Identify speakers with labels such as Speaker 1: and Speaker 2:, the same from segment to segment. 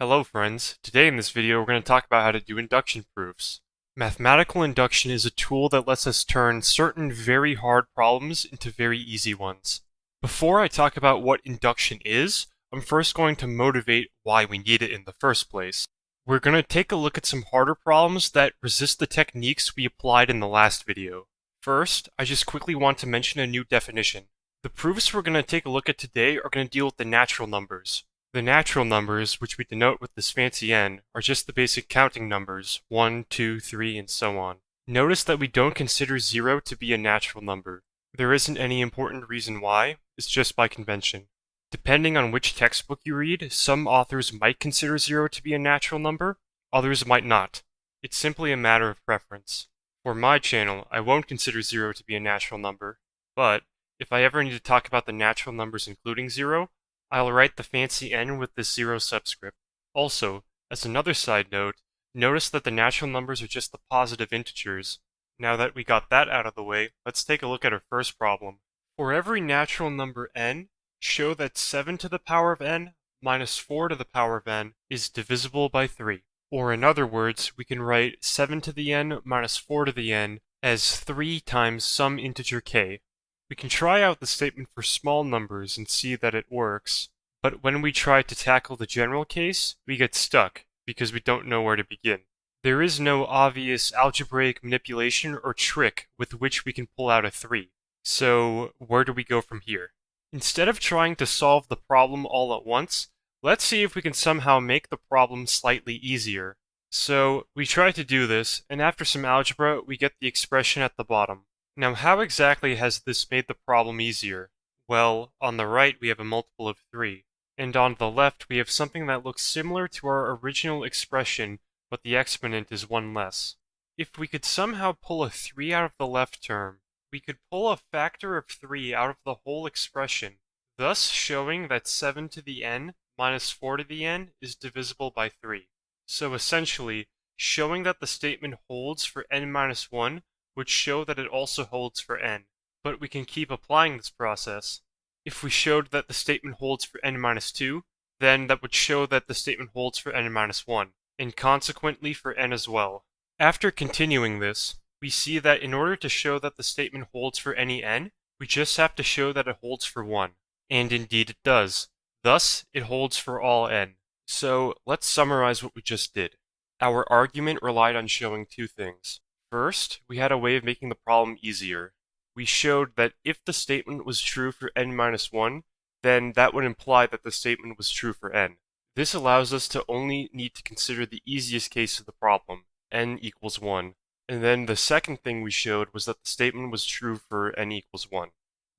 Speaker 1: Hello friends, today in this video we're going to talk about how to do induction proofs. Mathematical induction is a tool that lets us turn certain very hard problems into very easy ones. Before I talk about what induction is, I'm first going to motivate why we need it in the first place. We're going to take a look at some harder problems that resist the techniques we applied in the last video. First, I just quickly want to mention a new definition. The proofs we're going to take a look at today are going to deal with the natural numbers. The natural numbers, which we denote with this fancy n, are just the basic counting numbers, 1, 2, 3, and so on. Notice that we don't consider 0 to be a natural number. There isn't any important reason why, it's just by convention. Depending on which textbook you read, some authors might consider 0 to be a natural number, others might not. It's simply a matter of preference. For my channel, I won't consider 0 to be a natural number, but if I ever need to talk about the natural numbers including 0, I'll write the fancy n with this 0 subscript. Also, as another side note, notice that the natural numbers are just the positive integers. Now that we got that out of the way, let's take a look at our first problem. For every natural number n, show that 7 to the power of n minus 4 to the power of n is divisible by 3. Or in other words, we can write 7 to the n minus 4 to the n as 3 times some integer k. We can try out the statement for small numbers and see that it works, but when we try to tackle the general case, we get stuck because we don't know where to begin. There is no obvious algebraic manipulation or trick with which we can pull out a 3. So where do we go from here? Instead of trying to solve the problem all at once, let's see if we can somehow make the problem slightly easier. So we try to do this, and after some algebra, we get the expression at the bottom. Now, how exactly has this made the problem easier? Well, on the right we have a multiple of 3, and on the left we have something that looks similar to our original expression, but the exponent is 1 less. If we could somehow pull a 3 out of the left term, we could pull a factor of 3 out of the whole expression, thus showing that 7 to the n minus 4 to the n is divisible by 3. So essentially, showing that the statement holds for n minus 1 would show that it also holds for n, but we can keep applying this process. If we showed that the statement holds for n minus 2, then that would show that the statement holds for n minus 1, and consequently for n as well. After continuing this, we see that in order to show that the statement holds for any n, we just have to show that it holds for 1, and indeed it does. Thus, it holds for all n. So, let's summarize what we just did. Our argument relied on showing two things. First, we had a way of making the problem easier. We showed that if the statement was true for n minus 1, then that would imply that the statement was true for n. This allows us to only need to consider the easiest case of the problem, n equals 1. And then the second thing we showed was that the statement was true for n equals 1.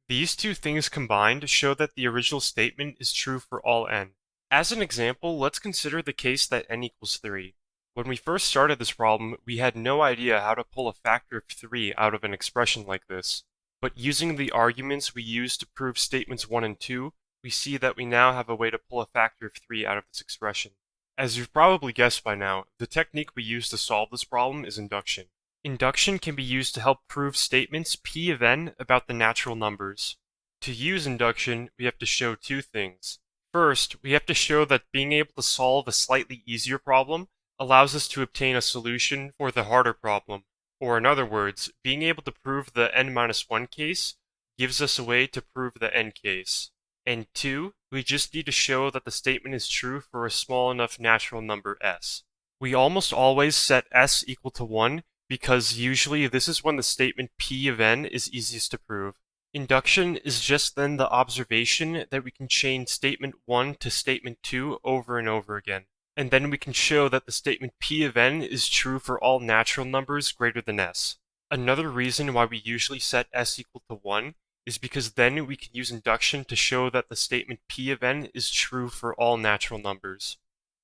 Speaker 1: These two things combined show that the original statement is true for all n. As an example, let's consider the case that n equals 3. When we first started this problem, we had no idea how to pull a factor of 3 out of an expression like this. But using the arguments we used to prove statements 1 and 2, we see that we now have a way to pull a factor of 3 out of this expression. As you've probably guessed by now, the technique we use to solve this problem is induction. Induction can be used to help prove statements p of n about the natural numbers. To use induction, we have to show two things. First, we have to show that being able to solve a slightly easier problem allows us to obtain a solution for the harder problem. Or in other words, being able to prove the n-1 case gives us a way to prove the n case. And two, we just need to show that the statement is true for a small enough natural number s. We almost always set s equal to 1 because usually this is when the statement p of n is easiest to prove. Induction is just then the observation that we can chain statement 1 to statement 2 over and over again. And then we can show that the statement p of n is true for all natural numbers greater than s. Another reason why we usually set s equal to 1 is because then we can use induction to show that the statement p of n is true for all natural numbers.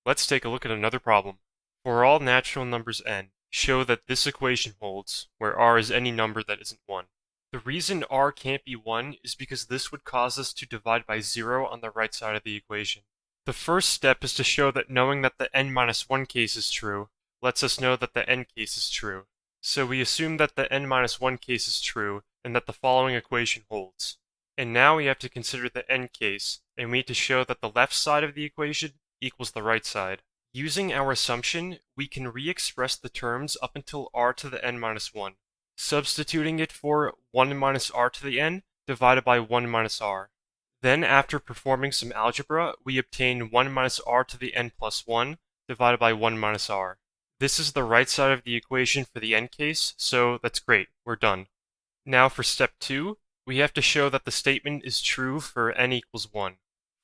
Speaker 1: Let's take a look at another problem. For all natural numbers n, show that this equation holds, where r is any number that isn't 1. The reason r can't be 1 is because this would cause us to divide by 0 on the right side of the equation. The first step is to show that knowing that the n-1 case is true lets us know that the n case is true. So we assume that the n-1 case is true and that the following equation holds. And now we have to consider the n case, and we need to show that the left side of the equation equals the right side. Using our assumption, we can re-express the terms up until r to the n minus 1, substituting it for 1 minus r to the n divided by 1 minus r. Then, after performing some algebra, we obtain 1 minus r to the n plus 1 divided by 1 minus r. This is the right side of the equation for the n case, so that's great, we're done. Now for step 2, we have to show that the statement is true for n equals 1.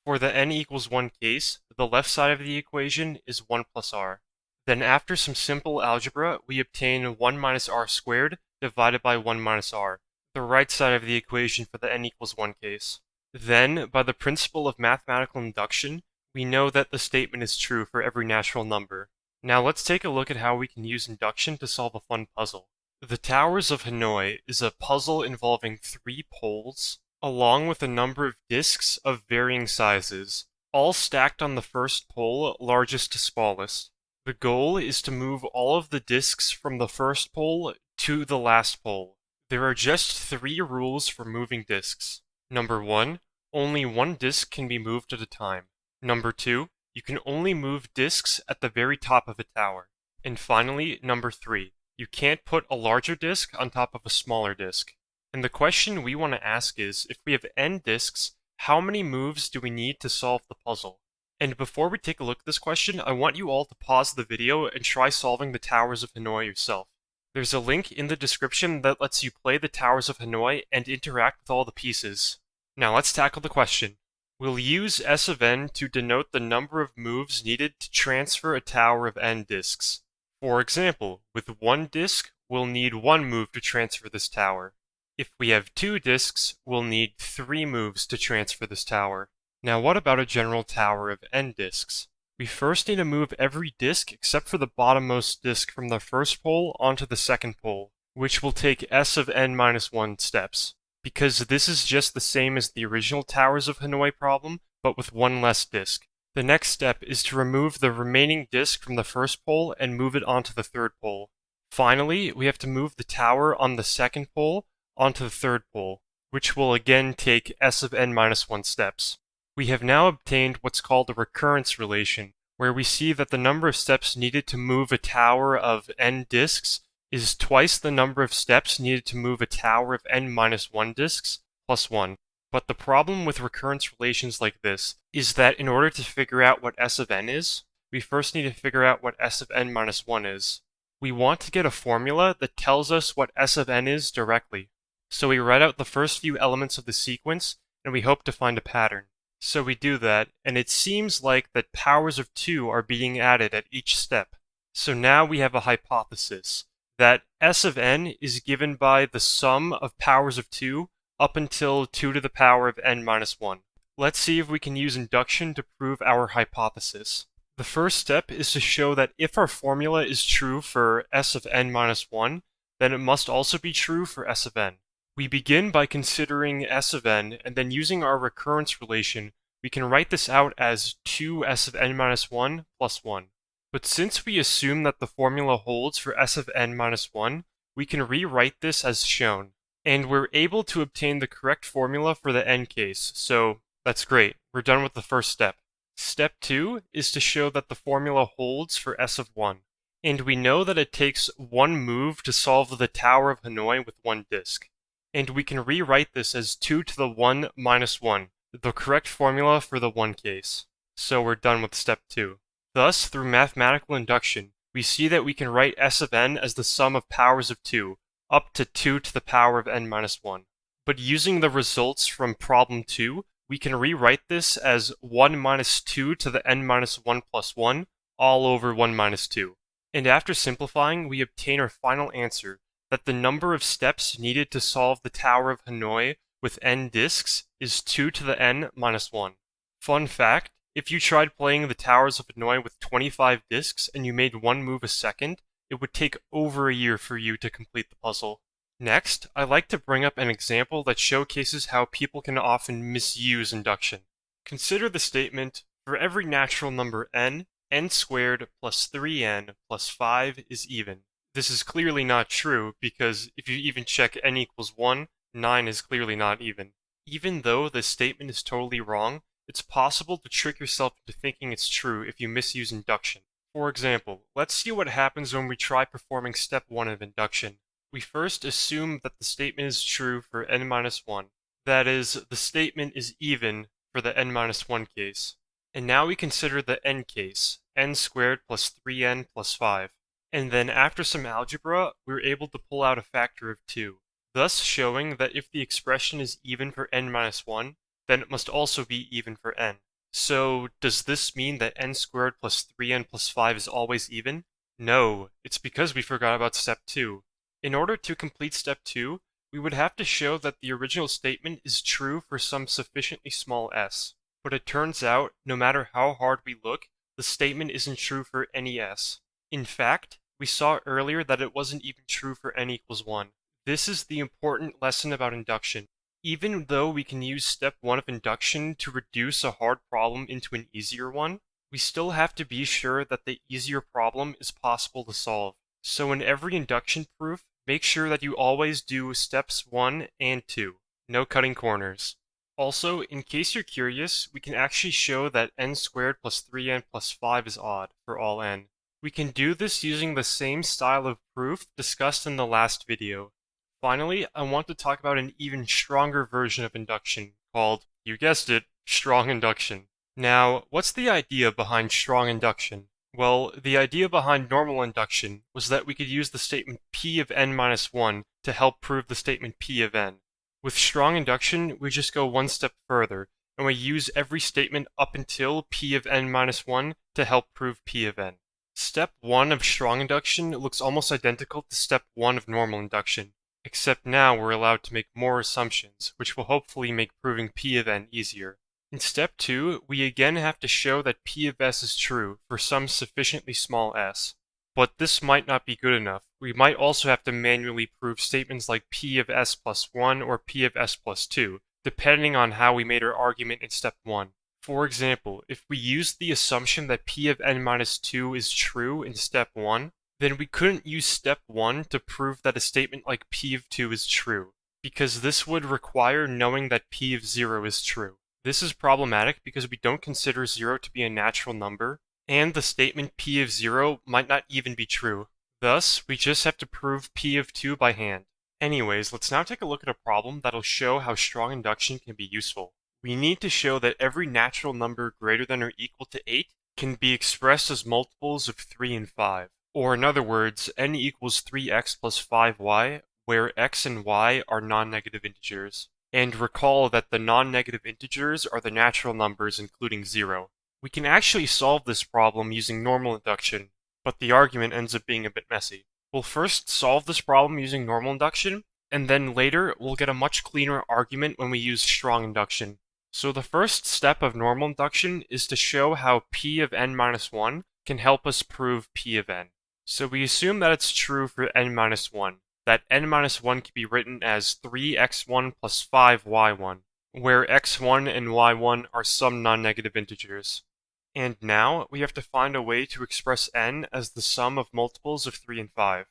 Speaker 1: For the n equals 1 case, the left side of the equation is 1 plus r. Then after some simple algebra, we obtain 1 minus r squared divided by 1 minus r, the right side of the equation for the n equals 1 case. Then, by the principle of mathematical induction, we know that the statement is true for every natural number. Now let's take a look at how we can use induction to solve a fun puzzle. The Towers of Hanoi is a puzzle involving 3 poles, along with a number of disks of varying sizes, all stacked on the first pole, largest to smallest. The goal is to move all of the disks from the first pole to the last pole. There are just 3 rules for moving disks. Number 1, only one disk can be moved at a time. Number 2, you can only move disks at the very top of a tower. And finally, number 3, you can't put a larger disk on top of a smaller disk. And the question we want to ask is, if we have n disks, how many moves do we need to solve the puzzle? And before we take a look at this question, I want you all to pause the video and try solving the Towers of Hanoi yourself. There's a link in the description that lets you play the Towers of Hanoi and interact with all the pieces. Now let's tackle the question. We'll use S of n to denote the number of moves needed to transfer a tower of n disks. For example, with 1 disk, we'll need 1 move to transfer this tower. If we have 2 disks, we'll need 3 moves to transfer this tower. Now what about a general tower of n disks? We first need to move every disk except for the bottommost disk from the first pole onto the second pole, which will take S of n minus 1 steps. Because this is just the same as the original Towers of Hanoi problem, but with 1 less disk. The next step is to remove the remaining disk from the first pole and move it onto the third pole. Finally, we have to move the tower on the second pole onto the third pole, which will again take S of n minus 1 steps. We have now obtained what's called a recurrence relation, where we see that the number of steps needed to move a tower of n disks is twice the number of steps needed to move a tower of n minus 1 disks plus 1. But the problem with recurrence relations like this is that in order to figure out what S of n is, we first need to figure out what S of n minus 1 is. We want to get a formula that tells us what S of n is directly. So we write out the first few elements of the sequence, and we hope to find a pattern. So we do that, and it seems like that powers of 2 are being added at each step. So now we have a hypothesis that S of n is given by the sum of powers of 2 up until 2 to the power of n minus 1. Let's see if we can use induction to prove our hypothesis. The first step is to show that if our formula is true for S of n minus 1, then it must also be true for S of n. We begin by considering S of n, and then using our recurrence relation, we can write this out as 2s of n minus 1 plus 1. But since we assume that the formula holds for S of n minus 1, we can rewrite this as shown. And we're able to obtain the correct formula for the n case, so that's great. We're done with the first step. Step 2 is to show that the formula holds for S of 1. And we know that it takes 1 move to solve the Tower of Hanoi with 1 disk. And we can rewrite this as 2 to the 1 minus 1, the correct formula for the 1 case. So we're done with step 2. Thus, through mathematical induction, we see that we can write S of n as the sum of powers of 2, up to 2 to the power of n minus 1. But using the results from problem 2, we can rewrite this as 1 minus 2 to the n minus 1 plus 1, all over 1 minus 2. And after simplifying, we obtain our final answer, that the number of steps needed to solve the Tower of Hanoi with n disks is 2 to the n minus 1. Fun fact, if you tried playing the Towers of Hanoi with 25 disks and you made 1 move a second, it would take over a year for you to complete the puzzle. Next, I like to bring up an example that showcases how people can often misuse induction. Consider the statement, for every natural number n squared plus 3n plus 5 is even. This is clearly not true, because if you even check n equals 1, 9 is clearly not even. Even though this statement is totally wrong, it's possible to trick yourself into thinking it's true if you misuse induction. For example, let's see what happens when we try performing step 1 of induction. We first assume that the statement is true for n-1. That is, the statement is even for the n-1 case. And now we consider the n case, n squared plus 3n plus 5. And then after some algebra, we're able to pull out a factor of 2, thus showing that if the expression is even for n-1, then it must also be even for n. So, does this mean that n squared plus 3n plus 5 is always even? No, it's because we forgot about step 2. In order to complete step 2, we would have to show that the original statement is true for some sufficiently small s. But it turns out, no matter how hard we look, the statement isn't true for any s. In fact, we saw earlier that it wasn't even true for n equals 1. This is the important lesson about induction. Even though we can use step 1 of induction to reduce a hard problem into an easier one, we still have to be sure that the easier problem is possible to solve. So in every induction proof, make sure that you always do steps 1 and 2. No cutting corners. Also, in case you're curious, we can actually show that n squared plus 3n plus 5 is odd for all n. We can do this using the same style of proof discussed in the last video. Finally, I want to talk about an even stronger version of induction called, you guessed it, strong induction. Now, what's the idea behind strong induction? Well, the idea behind normal induction was that we could use the statement p of n-1 to help prove the statement p of n. With strong induction, we just go one step further, and we use every statement up until p of n-1 to help prove p of n. Step 1 of strong induction looks almost identical to step 1 of normal induction, except now we're allowed to make more assumptions, which will hopefully make proving p of n easier. In step 2, we again have to show that p of s is true for some sufficiently small s. But this might not be good enough. We might also have to manually prove statements like p of s plus 1 or p of s plus 2, depending on how we made our argument in step 1. For example, if we used the assumption that p of n-2 is true in step 1, then we couldn't use step 1 to prove that a statement like p of 2 is true, because this would require knowing that p of 0 is true. This is problematic because we don't consider 0 to be a natural number, and the statement p of 0 might not even be true. Thus, we just have to prove p of 2 by hand. Anyways, let's now take a look at a problem that'll show how strong induction can be useful. We need to show that every natural number greater than or equal to 8 can be expressed as multiples of 3 and 5. Or in other words, n equals 3x plus 5y, where x and y are non-negative integers. And recall that the non-negative integers are the natural numbers including 0. We can actually solve this problem using normal induction, but the argument ends up being a bit messy. We'll first solve this problem using normal induction, and then later we'll get a much cleaner argument when we use strong induction. So the first step of normal induction is to show how p of n-1 can help us prove p of n. So we assume that it's true for n-1, that n-1 can be written as 3x1 plus 5y1, where x1 and y1 are some non-negative integers. And now we have to find a way to express n as the sum of multiples of 3 and 5.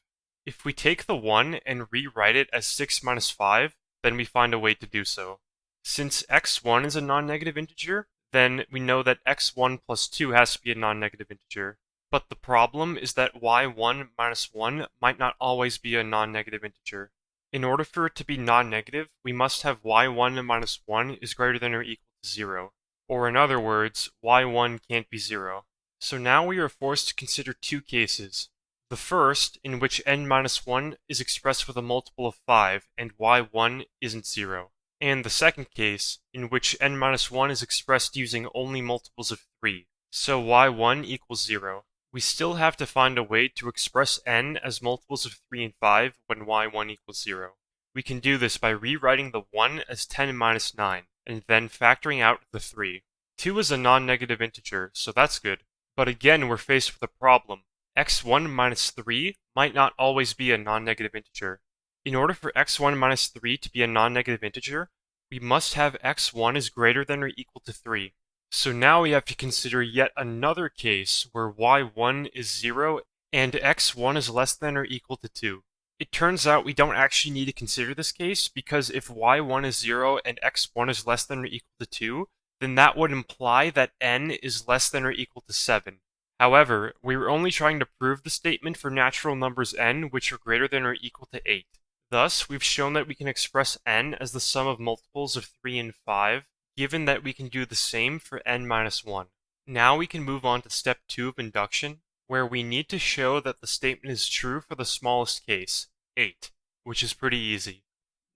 Speaker 1: If we take the 1 and rewrite it as 6 minus 5, then we find a way to do so. Since x1 is a non-negative integer, then we know that x1 plus 2 has to be a non-negative integer. But the problem is that y1 minus 1 might not always be a non-negative integer. In order for it to be non-negative, we must have y1 minus 1 is greater than or equal to 0. Or in other words, y1 can't be 0. So now we are forced to consider two cases. The first, in which n-1 is expressed with a multiple of 5 and y1 isn't 0. And the second case, in which n-1 is expressed using only multiples of 3, so y1 equals 0. We still have to find a way to express n as multiples of 3 and 5 when y1 equals 0. We can do this by rewriting the 1 as 10 minus 9, and then factoring out the 3. 2 is a non-negative integer, so that's good. But again, we're faced with a problem. x1 minus 3 might not always be a non-negative integer. In order for x1 minus 3 to be a non-negative integer, we must have x1 is greater than or equal to 3. So now we have to consider yet another case where y1 is 0 and x1 is less than or equal to 2. It turns out we don't actually need to consider this case because if y1 is 0 and x1 is less than or equal to 2, then that would imply that n is less than or equal to 7. However, we were only trying to prove the statement for natural numbers n which are greater than or equal to 8. Thus, we've shown that we can express n as the sum of multiples of 3 and 5, given that we can do the same for n minus 1. Now we can move on to step 2 of induction, where we need to show that the statement is true for the smallest case, 8, which is pretty easy.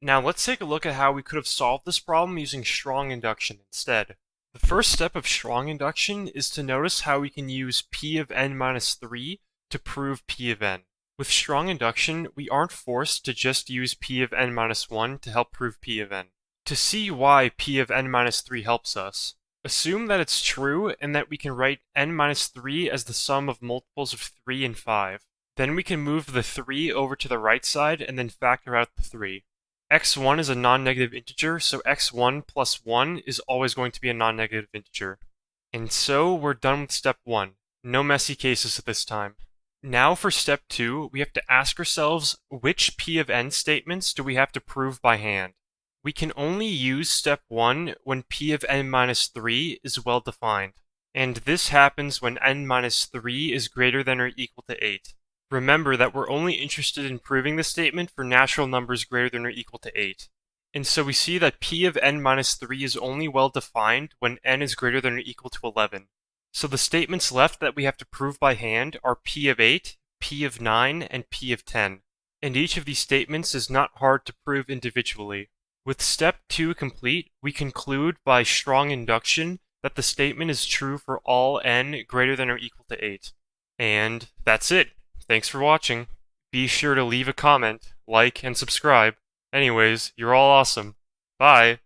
Speaker 1: Now let's take a look at how we could have solved this problem using strong induction instead. The first step of strong induction is to notice how we can use p of n minus 3 to prove p of n. With strong induction, we aren't forced to just use p of n minus 1 to help prove p of n. To see why p of n minus 3 helps us, assume that it's true and that we can write n minus 3 as the sum of multiples of 3 and 5. Then we can move the 3 over to the right side and then factor out the 3. x1 is a non-negative integer, so x1 plus 1 is always going to be a non-negative integer. And so we're done with step 1. No messy cases at this time. Now for step 2, we have to ask ourselves which p of n statements do we have to prove by hand. We can only use step 1 when p of n minus 3 is well defined. And this happens when n minus 3 is greater than or equal to 8. Remember that we're only interested in proving the statement for natural numbers greater than or equal to 8. And so we see that p of n minus 3 is only well defined when n is greater than or equal to 11. So the statements left that we have to prove by hand are p of 8, p of 9, and p of 10. And each of these statements is not hard to prove individually. With step 2 complete, we conclude by strong induction that the statement is true for all n greater than or equal to 8. And that's it. Thanks for watching. Be sure to leave a comment, like, and subscribe. Anyways, you're all awesome. Bye!